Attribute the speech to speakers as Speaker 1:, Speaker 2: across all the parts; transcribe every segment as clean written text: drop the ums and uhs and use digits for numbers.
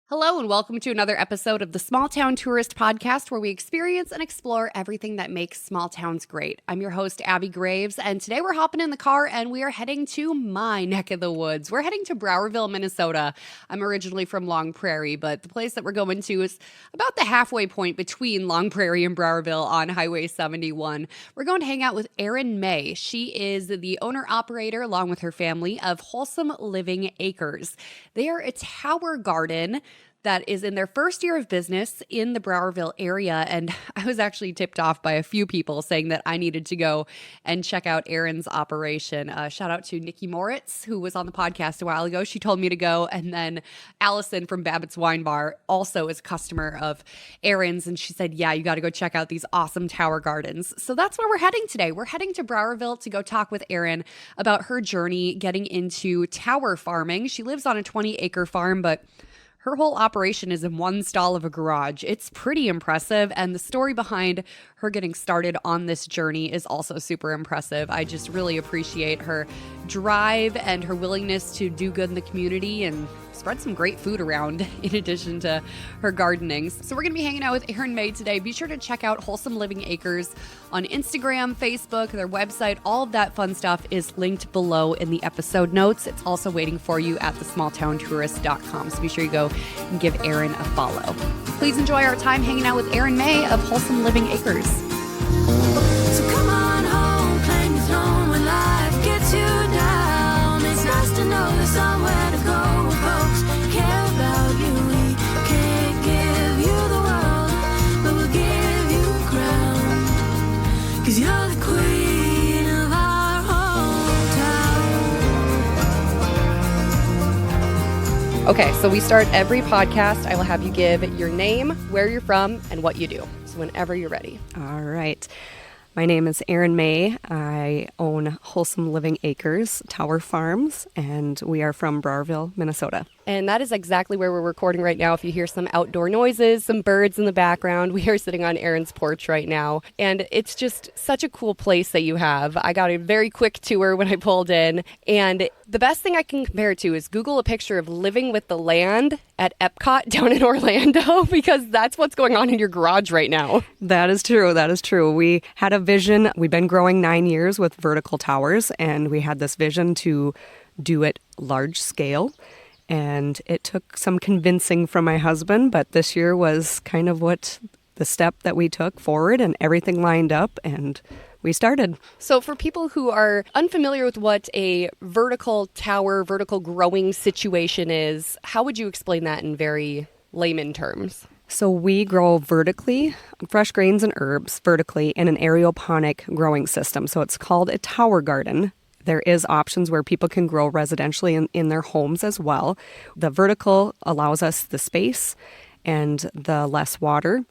Speaker 1: Hello and welcome to another episode of the Small Town Tourist Podcast, where we experience and explore everything that makes small towns great. I'm your host, Abby Graves, and today we're hopping in the car and we are heading to my neck of the woods. We're heading to Broweville, Minnesota. I'm originally from Long Prairie, but the place that we're going to is about the halfway point between Long Prairie and Broweville on Highway 71. We're going to hang out with Erin May. She is the owner-operator, along with her family, of Wholesome Living Acres. They are a tower garden that is in their first year of business in the Broweville area. And I was actually tipped off by a few people saying that I needed to go and check out Erin's operation. Shout out to Nikki Moritz, who was on the podcast a while ago. She told me to go. And then Allison from Babbitt's Wine Bar also is a customer of Erin's. And she said, yeah, you got to go check out these awesome tower gardens. So that's where we're heading today. We're heading to Broweville to go talk with Erin about her journey getting into tower farming. She lives on a 20-acre farm, but her whole operation is in one stall of a garage. It's pretty impressive, and the story behind her getting started on this journey is also super impressive. I just really appreciate her drive and her willingness to do good in the community and spread some great food around in addition to her gardening. So we're going to be hanging out with Erin May today. Be sure to check out Wholesome Living Acres on Instagram, Facebook, their website. All of that fun stuff is linked below in the episode notes. It's also waiting for you at thesmalltowntourist.com. So be sure you go and give Erin a follow. Please enjoy our time hanging out with Erin May of Wholesome Living Acres.
Speaker 2: So come on home, claim your throne when life gets you down. It's nice to know there's somewhere to go with folks who care about you. We can't give you the world, but we'll give you a crown. 'Cause you're the queen of our hometown.
Speaker 1: Okay, so we start every podcast. I will have you give your name, where you're from, and what you do. So whenever you're ready.
Speaker 3: All right. My name is Erin May. I own Wholesome Living Acres, Tower Farms, and we are from Broweville, Minnesota.
Speaker 1: And that is exactly where we're recording right now. If you hear some outdoor noises, some birds in the background, we are sitting on Erin's porch right now. And it's just such a cool place that you have. I got a very quick tour when I pulled in. And the best thing I can compare it to is Google a picture of living with the land at Epcot down in Orlando, because that's what's going on in your garage right now.
Speaker 3: That is true. That is true. We had a vision. We've been growing 9 years with vertical towers, and we had this vision to do it large scale. And it took some convincing from my husband, but this year was kind of what the step that we took forward, and everything lined up, and we started.
Speaker 1: So for people who are unfamiliar with what a vertical tower, vertical growing situation is, how would you explain that in very layman terms?
Speaker 3: So we grow vertically, fresh grains and herbs vertically in an aeroponic growing system. So it's called a tower garden. There is options where people can grow residentially in their homes as well. The vertical allows us the space and the less water,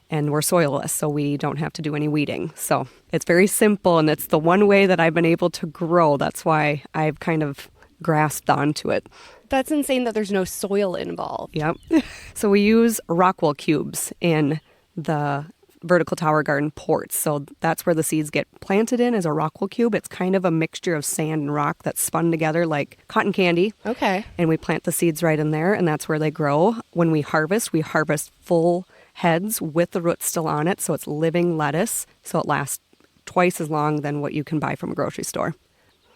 Speaker 3: and we're soilless, so we don't have to do any weeding. So it's very simple, and it's the one way that I've been able to grow. That's why I've kind of grasped onto it.
Speaker 1: That's insane that there's no soil involved.
Speaker 3: Yep. So we use Rockwool cubes in the vertical tower garden ports. So that's where the seeds get planted in, as a Rockwool cube. It's kind of a mixture of sand and rock that's spun together like cotton candy.
Speaker 1: Okay.
Speaker 3: And we plant the seeds right in there, and that's where they grow. When we harvest full heads with the roots still on it. So it's living lettuce. So it lasts twice as long than what you can buy from a grocery store.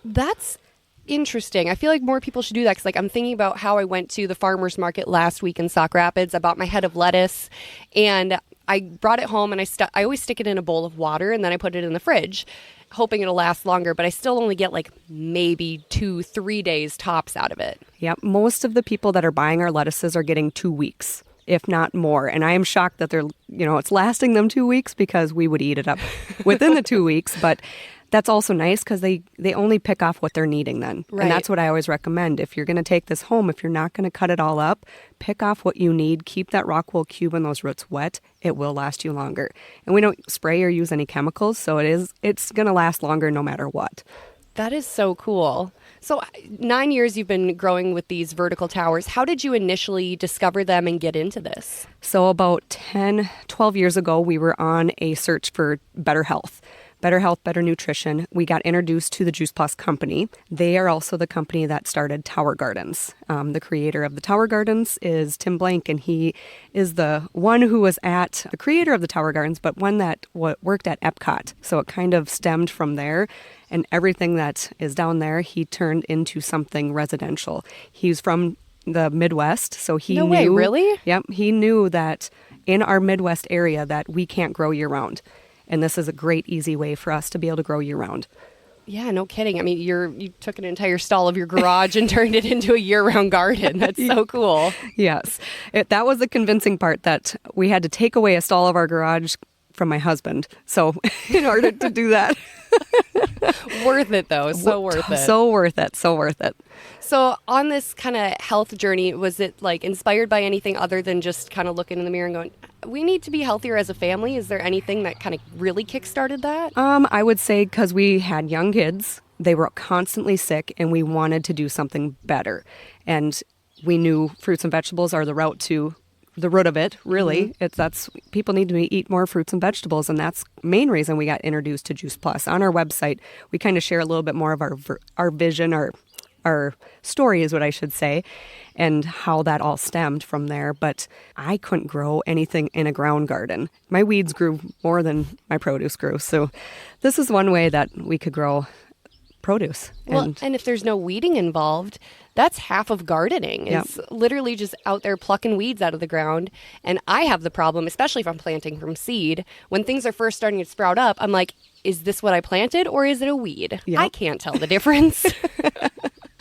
Speaker 1: That's interesting. I feel like more people should do that, because I'm thinking about how I went to the farmer's market last week in Sauk Rapids. I bought my head of lettuce, and I brought it home, and I always stick it in a bowl of water, and then I put it in the fridge, hoping it'll last longer, but I still only get maybe 2-3 days tops out of it.
Speaker 3: Yep. Most of the people that are buying our lettuces are getting 2 weeks, if not more. And I am shocked that it's lasting them 2 weeks, because we would eat it up within the 2 weeks. But that's also nice, because they only pick off what they're needing then.
Speaker 1: Right.
Speaker 3: And that's what I always recommend. If you're going to take this home, if you're not going to cut it all up, pick off what you need. Keep that Rockwool cube and those roots wet. It will last you longer. And we don't spray or use any chemicals, so it's going to last longer no matter what.
Speaker 1: That is so cool. So 9 years you've been growing with these vertical towers. How did you initially discover them and get into this?
Speaker 3: So about 10, 12 years ago, we were on a search for better health. better health, better nutrition. We got introduced to the Juice Plus company. They are also the company that started Tower Gardens. The creator of the Tower Gardens is Tim Blank, and he is the one who was the creator of the Tower Gardens, but one that worked at Epcot. So it kind of stemmed from there. And everything that is down there, he turned into something residential. He's from the Midwest, so he
Speaker 1: No
Speaker 3: knew...
Speaker 1: way, really?
Speaker 3: Yep, he knew that in our Midwest area that we can't grow year-round. And this is a great, easy way for us to be able to grow year-round.
Speaker 1: Yeah, no kidding. I mean, you took an entire stall of your garage and turned it into a year-round garden. That's so cool.
Speaker 3: Yes. That was the convincing part, that we had to take away a stall of our garage from my husband. So in order to do that...
Speaker 1: Worth it, though. So worth it.
Speaker 3: So worth it. So worth it.
Speaker 1: So on this kind of health journey, was it like inspired by anything other than just kind of looking in the mirror and going, we need to be healthier as a family? Is there anything that kind of really kickstarted that?
Speaker 3: I would say because we had young kids, they were constantly sick, and we wanted to do something better. And we knew fruits and vegetables are the root of it, really. That's people need to eat more fruits and vegetables, and that's the main reason we got introduced to Juice Plus. On our website, we kind of share a little bit more of our vision, our story is what I should say, and how that all stemmed from there. But I couldn't grow anything in a ground garden. My weeds grew more than my produce grew. So this is one way that we could grow produce.
Speaker 1: Well, and if there's no weeding involved, that's half of gardening. It's literally just out there plucking weeds out of the ground. And I have the problem, especially if I'm planting from seed, when things are first starting to sprout up, I'm like, is this what I planted or is it a weed?
Speaker 3: Yep.
Speaker 1: I can't tell the difference.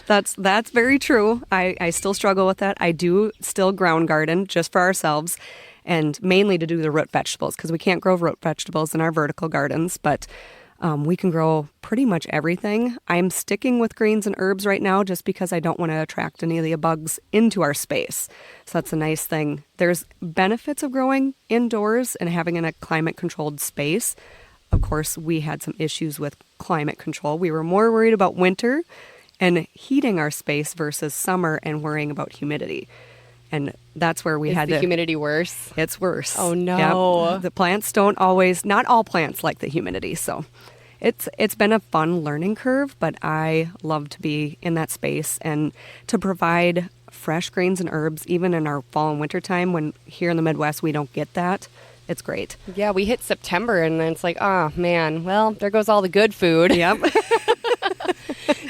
Speaker 3: That's very true. I still struggle with that. I do still ground garden just for ourselves, and mainly to do the root vegetables, because we can't grow root vegetables in our vertical gardens, but we can grow pretty much everything. I'm sticking with greens and herbs right now just because I don't want to attract any of the bugs into our space. So that's a nice thing. There's benefits of growing indoors and having in a climate-controlled space. Of course, we had some issues with climate control. We were more worried about winter and heating our space versus summer and worrying about humidity. And that's where
Speaker 1: Is the humidity worse?
Speaker 3: It's worse.
Speaker 1: Oh, no.
Speaker 3: Yep. The plants not all plants like the humidity. So it's been a fun learning curve, but I love to be in that space and to provide fresh greens and herbs, even in our fall and winter time when here in the Midwest we don't get that. It's great.
Speaker 1: Yeah, we hit September and then it's like, oh, man, well, there goes all the good food.
Speaker 3: Yep.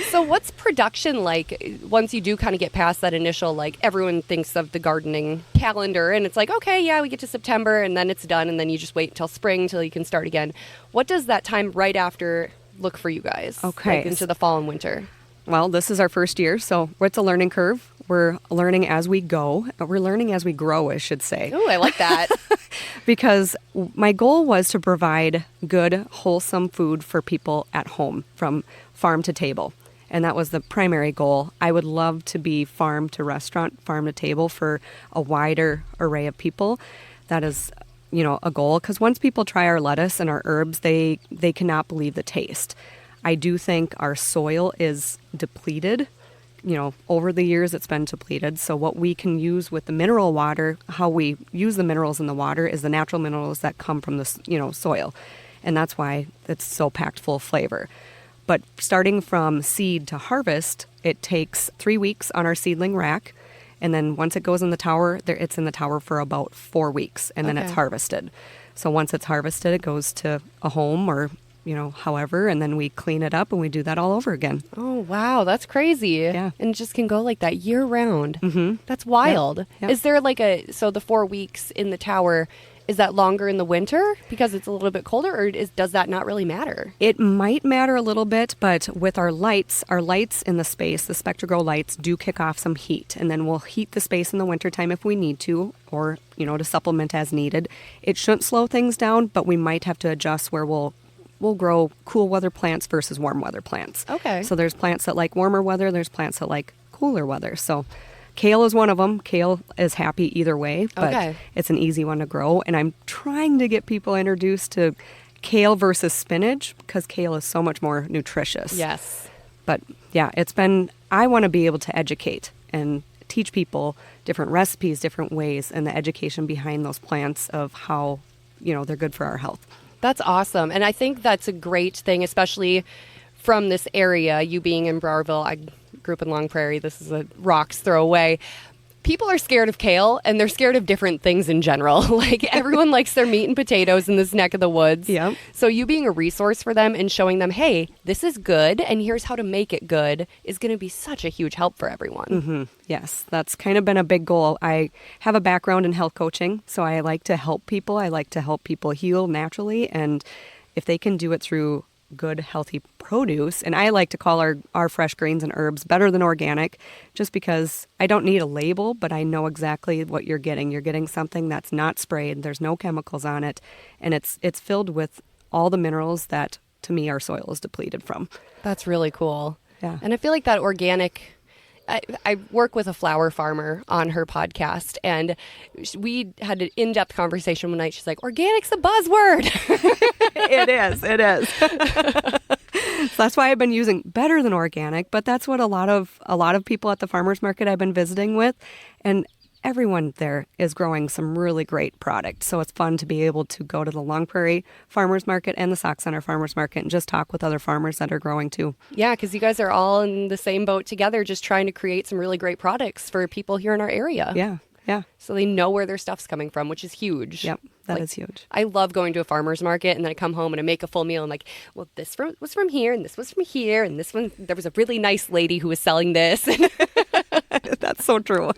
Speaker 1: So what's production like once you do kind of get past that initial, like everyone thinks of the gardening calendar and it's like, okay, yeah, we get to September and then it's done and then you just wait until spring till you can start again. What does that time right after look for you guys?
Speaker 3: Okay.
Speaker 1: Like into the fall and winter?
Speaker 3: Well, this is our first year, so it's a learning curve. We're learning as we go. We're learning as we grow, I should say.
Speaker 1: Oh, I like that.
Speaker 3: Because my goal was to provide good, wholesome food for people at home from farm to table. And that was the primary goal. I would love to be farm to restaurant, farm to table for a wider array of people. That is, a goal. Because once people try our lettuce and our herbs, they cannot believe the taste. I do think our soil is depleted. Over the years it's been depleted. So what we can use with the mineral water, how we use the minerals in the water is the natural minerals that come from the, soil. And that's why it's so packed full of flavor. But starting from seed to harvest, it takes 3 weeks on our seedling rack. And then once it goes in the tower, it's in the tower for about 4 weeks. And then it's harvested. So once it's harvested, it goes to a home or, however. And then we clean it up and we do that all over again.
Speaker 1: Oh, wow. That's crazy.
Speaker 3: Yeah.
Speaker 1: And it just can go like that year round.
Speaker 3: Mm-hmm.
Speaker 1: That's wild.
Speaker 3: Yep.
Speaker 1: Is there so the 4 weeks in the tower, is that longer in the winter because it's a little bit colder, or does that not really matter?
Speaker 3: It might matter a little bit, but with our lights in the space, the SpectraGrow lights do kick off some heat, and then we'll heat the space in the wintertime if we need to, or, to supplement as needed. It shouldn't slow things down, but we might have to adjust where we'll grow cool weather plants versus warm weather plants.
Speaker 1: Okay.
Speaker 3: So there's plants that like warmer weather, there's plants that like cooler weather. So kale is one of them. Kale is happy either way, but it's an easy one to grow. And I'm trying to get people introduced to kale versus spinach because kale is so much more nutritious.
Speaker 1: Yes.
Speaker 3: But yeah, I want to be able to educate and teach people different recipes, different ways, and the education behind those plants of how, they're good for our health.
Speaker 1: That's awesome. And I think that's a great thing, especially from this area, you being in Broweville. I grew up in Long Prairie. This is a rocks throw away. People are scared of kale, and they're scared of different things in general. Like, everyone likes their meat and potatoes in this neck of the woods.
Speaker 3: Yep.
Speaker 1: So you being a resource for them and showing them, hey, this is good, and here's how to make it good, is going to be such a huge help for everyone.
Speaker 3: Mm-hmm. Yes, that's kind of been a big goal. I have a background in health coaching, so I like to help people. I like to help people heal naturally, and if they can do it through good, healthy produce. And I like to call our fresh greens and herbs better than organic, just because I don't need a label, but I know exactly what you're getting. You're getting something that's not sprayed. There's no chemicals on it. And it's filled with all the minerals that, to me, our soil is depleted from.
Speaker 1: That's really cool.
Speaker 3: Yeah.
Speaker 1: And I feel like that organic... I work with a flower farmer on her podcast, and we had an in-depth conversation one night. She's like, organic's a buzzword.
Speaker 3: It is. So that's why I've been using better than organic, but that's what a lot of people at the farmers market I've been visiting with, and everyone there is growing some really great product. So it's fun to be able to go to the Long Prairie Farmers Market and the Sauk Center Farmers Market and just talk with other farmers that are growing too.
Speaker 1: Yeah, because you guys are all in the same boat together, just trying to create some really great products for people here in our area.
Speaker 3: Yeah.
Speaker 1: So they know where their stuff's coming from, which is huge.
Speaker 3: Yep, that is huge.
Speaker 1: I love going to a farmer's market, and then I come home and I make a full meal. And like, well, this was from here, and this was from here, and this one, there was a really nice lady who was selling this.
Speaker 3: That's so true.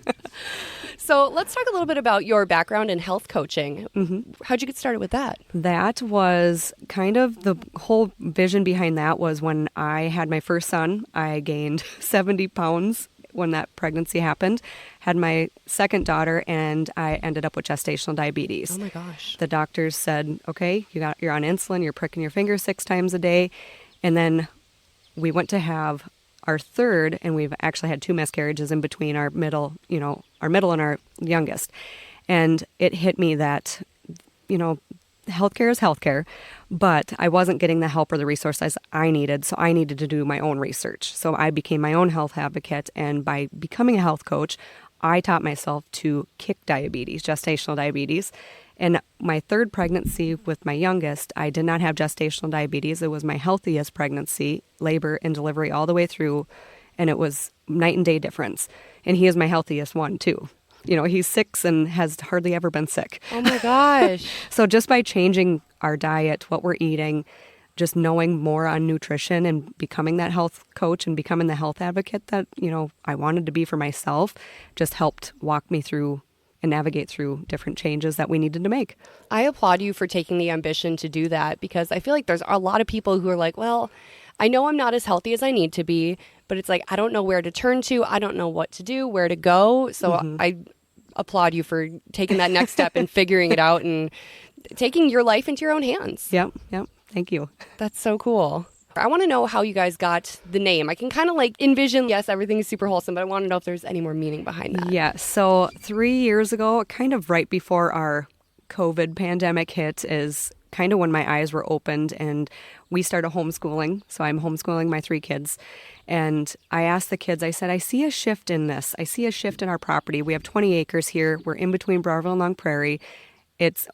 Speaker 1: So let's talk a little bit about your background in health coaching. Mm-hmm. How'd you get started with that?
Speaker 3: That was kind of the whole vision behind that was when I had my first son. I gained 70 pounds when that pregnancy happened, had my second daughter, and I ended up with gestational diabetes.
Speaker 1: Oh my gosh.
Speaker 3: The doctors said, okay, you're on insulin, you're pricking your finger 6 times a day. And then we went to have our third, and we've actually had 2 miscarriages in between our middle and our youngest. And it hit me that, healthcare is healthcare, but I wasn't getting the help or the resources I needed, so I needed to do my own research. So I became my own health advocate, and by becoming a health coach, I taught myself to kick diabetes, gestational diabetes. And my third pregnancy with my youngest, I did not have gestational diabetes. It was my healthiest pregnancy, labor and delivery all the way through, and it was night and day difference. And he is my healthiest one, too. He's 6 and has hardly ever been sick.
Speaker 1: Oh my gosh.
Speaker 3: So just by changing our diet, what we're eating, just knowing more on nutrition and becoming that health coach and becoming the health advocate that, I wanted to be for myself, just helped walk me through and navigate through different changes that we needed to make.
Speaker 1: I applaud you for taking the ambition to do that, because I feel like there's a lot of people who are like, well, I know I'm not as healthy as I need to be, but it's like, I don't know where to turn to. I don't know what to do, where to go. So I applaud you for taking that next step and figuring it out and taking your life into your own hands.
Speaker 3: Yep. Thank you.
Speaker 1: That's so cool. I want to know how you guys got the name. I can kind of envision, yes, everything is super wholesome, but I want to know if there's any more meaning behind that.
Speaker 3: Yeah. So 3 years ago, kind of right before our COVID pandemic hit, is kind of when my eyes were opened and we started homeschooling. So I'm homeschooling my 3 kids. And I asked the kids, I said, I see a shift in this. I see a shift in our property. We have 20 acres here. We're in between Broweville and Long Prairie.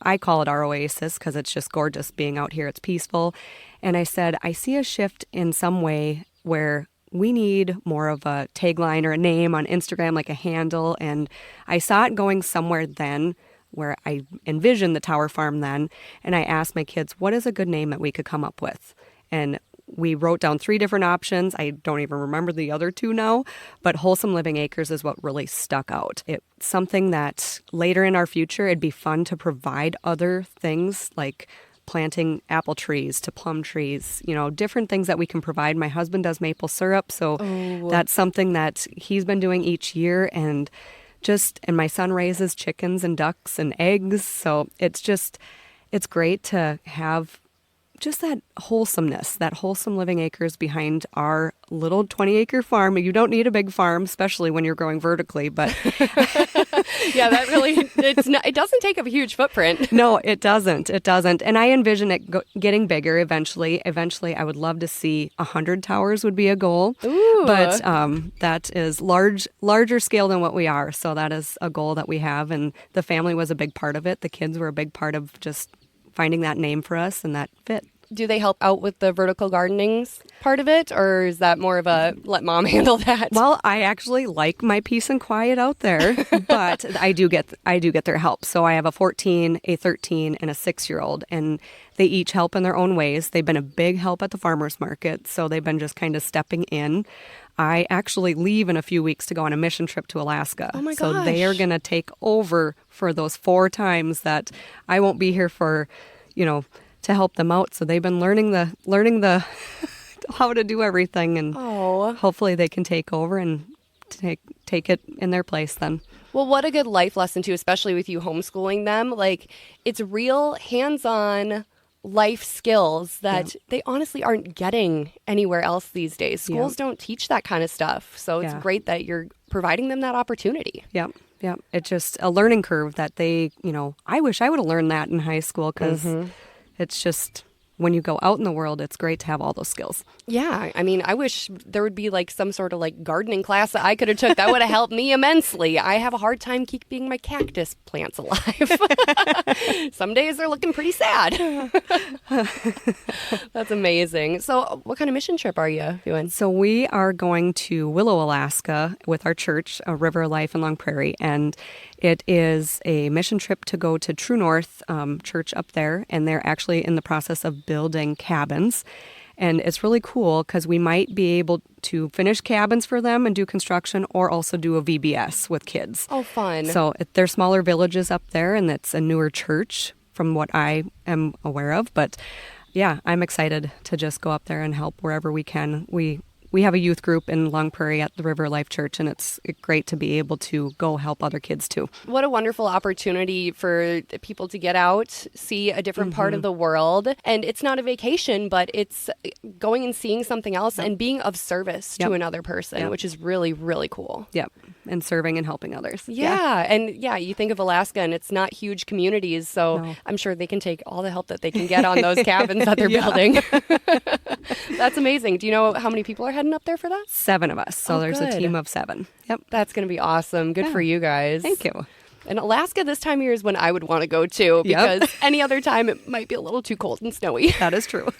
Speaker 3: I call it our oasis because it's just gorgeous being out here. It's peaceful. And I said, I see a shift in some way where we need more of a tagline or a name on Instagram, like a handle. And I saw it going somewhere then where I envisioned the Tower Farm then. And I asked my kids, what is a good name that we could come up with? And we wrote down 3 different options. I don't even remember the other 2 now, but Wholesome Living Acres is what really stuck out. It's something that later in our future, it'd be fun to provide other things like planting apple trees to plum trees, different things that we can provide. My husband does maple syrup, so that's something that he's been doing each year. And my son raises chickens and ducks and eggs. So it's great to have just that wholesomeness, that Wholesome Living Acres behind our little 20-acre farm. You don't need a big farm, especially when you're growing vertically, but
Speaker 1: yeah, that really, it doesn't take up a huge footprint.
Speaker 3: No, it doesn't. And I envision it getting bigger eventually. Eventually, I would love to see 100 towers would be a goal.
Speaker 1: Ooh.
Speaker 3: But that is larger scale than what we are. So that is a goal that we have. And the family was a big part of it. The kids were a big part of just finding that name for us and that fit.
Speaker 1: Do they help out with the vertical gardening part of it, or is that more of a let mom handle that?
Speaker 3: Well, I actually like my peace and quiet out there, but I do get their help. So I have a 14, a 13, and a 6-year-old, and they each help in their own ways. They've been a big help at the farmers market, so they've been just kind of stepping in. I actually leave in a few weeks to go on a mission trip to Alaska.
Speaker 1: Oh my
Speaker 3: So they are
Speaker 1: gosh.
Speaker 3: going to take over for those 4 times that I won't be here for, to help them out. So they've been learning the how to do everything, and hopefully they can take over and take it in their place then.
Speaker 1: Well, what a good life lesson too, especially with you homeschooling them. Like, it's real hands-on life skills that they honestly aren't getting anywhere else these days. Schools don't teach that kind of stuff. So it's great that you're providing them that opportunity.
Speaker 3: Yep. It's just a learning curve that they, I wish I would have learned that in high school, because it's just, when you go out in the world, it's great to have all those skills.
Speaker 1: Yeah. I mean, I wish there would be like some sort of like gardening class that I could have took. That would have helped me immensely. I have a hard time keeping my cactus plants alive. Some days they're looking pretty sad. That's amazing. So what kind of mission trip are you doing?
Speaker 3: So we are going to Willow, Alaska with our church, River of Life in Long Prairie, and it is a mission trip to go to True North Church up there, and they're actually in the process of building cabins. And it's really cool because we might be able to finish cabins for them and do construction, or also do a VBS with kids.
Speaker 1: Oh, fun.
Speaker 3: So they're smaller villages up there, and it's a newer church from what I am aware of. But yeah, I'm excited to just go up there and help wherever we can. We have a youth group in Long Prairie at the River Life Church, and it's great to be able to go help other kids too.
Speaker 1: What a wonderful opportunity for people to get out, see a different part of the world. And it's not a vacation, but it's going and seeing something else and being of service to another person, which is really, really cool.
Speaker 3: Yep. And serving and helping others.
Speaker 1: Yeah. And you think of Alaska, and it's not huge communities, so I'm sure they can take all the help that they can get on those cabins that they're building. That's amazing. Do you know how many people are heading up there for that?
Speaker 3: 7 of us. So there's
Speaker 1: good.
Speaker 3: a team of 7. Yep.
Speaker 1: That's going to be awesome. Good for you guys.
Speaker 3: Thank you.
Speaker 1: And Alaska this time of year is when I would want to go too, because any other time it might be a little too cold and snowy.
Speaker 3: That is true.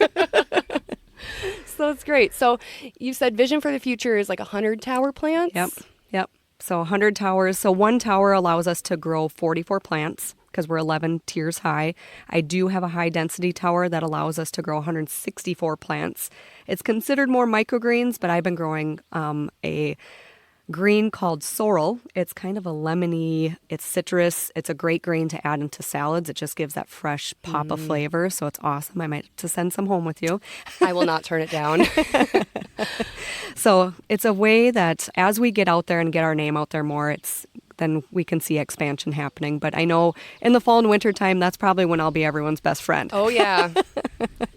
Speaker 1: So it's great. So you said vision for the future is like 100 tower plants?
Speaker 3: Yep. So 100 towers. So one tower allows us to grow 44 plants because we're 11 tiers high. I do have a high density tower that allows us to grow 164 plants. It's considered more microgreens, but I've been growing a green called sorrel. It's kind of a lemony, it's citrus. It's a great green to add into salads. It just gives that fresh pop of flavor. So it's awesome. I might have to send some home with you.
Speaker 1: I will not turn it down.
Speaker 3: So it's a way that as we get out there and get our name out there more, then we can see expansion happening. But I know in the fall and winter time, that's probably when I'll be everyone's best friend.
Speaker 1: Oh, yeah.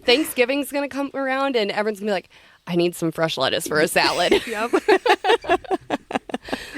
Speaker 1: Thanksgiving's going to come around and everyone's going to be like, I need some fresh lettuce for a salad.
Speaker 3: Yep.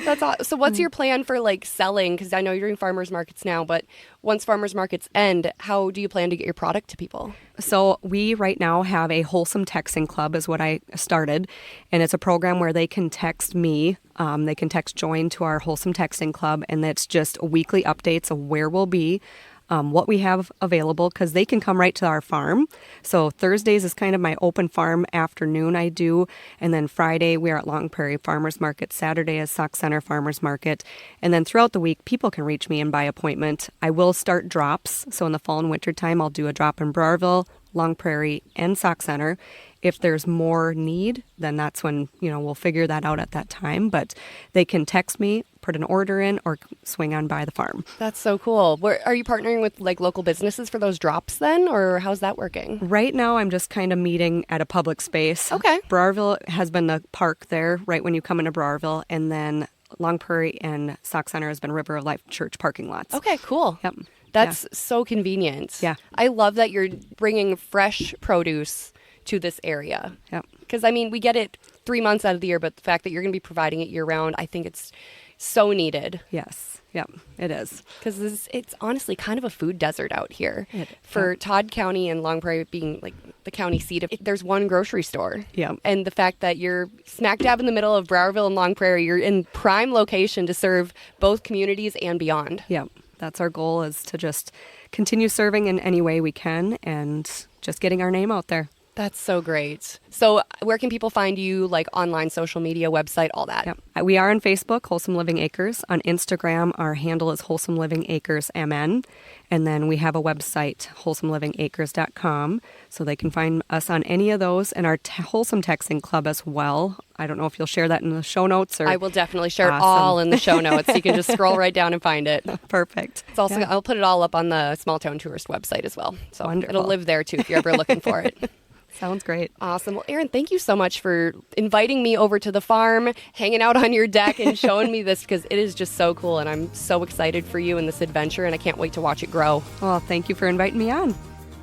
Speaker 1: That's awesome. So what's your plan for like selling? Because I know you're doing farmers markets now, but once farmers markets end, how do you plan to get your product to people?
Speaker 3: So we right now have a Wholesome texting club is what I started. And it's a program where they can text me. They can text join to our Wholesome texting club. And that's just weekly updates of where we'll be, what we have available, because they can come right to our farm. So Thursdays is kind of my open farm afternoon I do. And then Friday we are at Long Prairie Farmers Market. Saturday is Sauk Center Farmers Market. And then throughout the week, people can reach me and by appointment. I will start drops. So in the fall and winter time, I'll do a drop in Broweville, Long Prairie, and Sauk Center. If there's more need, then that's when, we'll figure that out at that time. But they can text me, put an order in, or swing on by the farm.
Speaker 1: That's so cool. Are you partnering with like local businesses for those drops then, or how's that working?
Speaker 3: Right now, I'm just kind of meeting at a public space.
Speaker 1: Okay.
Speaker 3: Broweville has been the park there right when you come into Broweville, and then Long Prairie and Sauk Center has been River of Life Church parking lots.
Speaker 1: Okay, cool.
Speaker 3: Yep.
Speaker 1: That's so convenient.
Speaker 3: Yeah.
Speaker 1: I love that you're bringing fresh produce to this area.
Speaker 3: Yep.
Speaker 1: Because, we get it 3 months out of the year, but the fact that you're going to be providing it year round, I think it's so needed.
Speaker 3: Yes. Yep. It is.
Speaker 1: Because it's honestly kind of a food desert out here. For Todd County and Long Prairie being like the county seat, there's one grocery store.
Speaker 3: Yeah.
Speaker 1: And the fact that you're smack dab in the middle of Broweville and Long Prairie, you're in prime location to serve both communities and beyond.
Speaker 3: Yep. That's our goal, is to just continue serving in any way we can and just getting our name out there.
Speaker 4: That's so great. So where can people find you, like online, social media, website, all that?
Speaker 3: Yep. We are on Facebook, Wholesome Living Acres. On Instagram, our handle is Wholesome Living Acres MN. And then we have a website, wholesomelivingators.com. So they can find us on any of those, and our Wholesome Texting Club as well. I don't know if you'll share that in the show notes. Or
Speaker 4: I will definitely share it all in the show notes. You can just scroll right down and find it.
Speaker 3: Perfect.
Speaker 4: It's also, I'll put it all up on the Small Town Tourist website as well. So
Speaker 3: Wonderful.
Speaker 4: It'll live there too if you're ever looking for it.
Speaker 3: Sounds great.
Speaker 4: Awesome. Well, Erin, thank you so much for inviting me over to the farm, hanging out on your deck and showing me this, because it is just so cool. And I'm so excited for you in this adventure, and I can't wait to watch it grow.
Speaker 3: Well, thank you for inviting me on.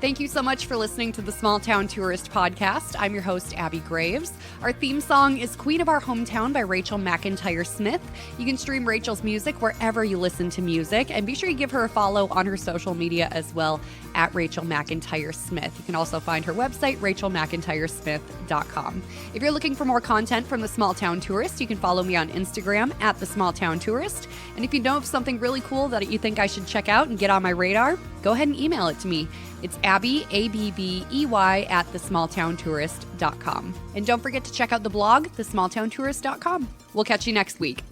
Speaker 1: Thank you so much for listening to the Small Town Tourist Podcast. I'm your host, Abby Graves. Our theme song is Queen of Our Hometown by Rachel McIntyre Smith. You can stream Rachel's music wherever you listen to music, and be sure you give her a follow on her social media as well, at Rachel McIntyre Smith. You can also find her website, rachelmcintyresmith.com. If you're looking for more content from the Small Town Tourist, you can follow me on Instagram at the Small Town Tourist. And if you know of something really cool that you think I should check out and get on my radar, go ahead and email it to me. It's Abby, ABBEY, at thesmalltowntourist.com. And don't forget to check out the blog, thesmalltowntourist.com. We'll catch you next week.